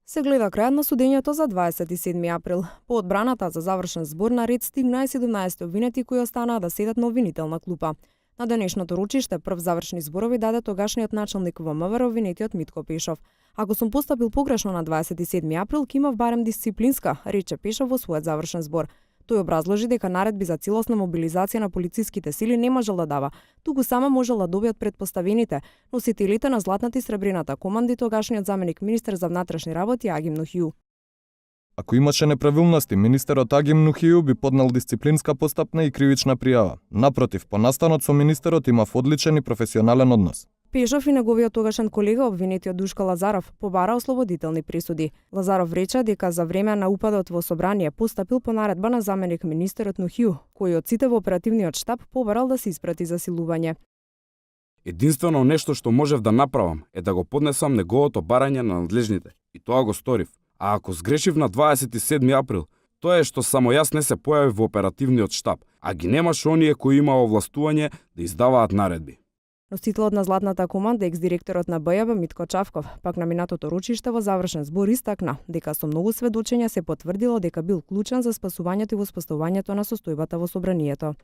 Се гледа крајот на судењето за 27 април. По одбраната за завршен збор на ред стигнаа 17 обвинети кои останаа да седат на обвинителна клупа. На денешното ручиште прв завршни зборови даде тогашниот начелник во МВР обвинетиот Митко Пешов. Ако сум постапил погрешно на 27 април, ќе имав барем дисциплинска, рече Пешов во својот завршен збор. Тој образложи дека наредби за целосна мобилизација на полициските сили не можел да дава, туку само можел да добијат предпоставените, носителите на златната и сребрената команди, тогашниот заменик министер за внатрешни работи Агим Нухију. Ако имаше неправилности, министерот Агим Нухију би поднел дисциплинска постапна и кривична пријава. Напротив, по настанот со министерот имав одличен и професионален однос. Пешов и неговиот тогашен колега, обвинетиот Душко Лазаров, побара ослободителни присуди. Лазаров рече дека за време на упадот во собрание постапил по наредба на заменик министерот Нухију, кој од сите во оперативниот штаб побарал да се испрати засилување. Единствено нешто што можев да направам е да го поднесам неговото барање на надлежните, и тоа го сторив. А ако сгрешив на 27 април, тоа е што само јас не се појавив во оперативниот штаб, а ги немаше оние кои имаа овластување да издаваат наредби. Носителот на златната команда, екс-директорот на БЈБ Митко Чавков, пак на минатото ручиште во завршен збор истакна дека со многу сведочења се потврдило дека бил клучен за спасувањето и воспоставувањето на состојбата во собранието.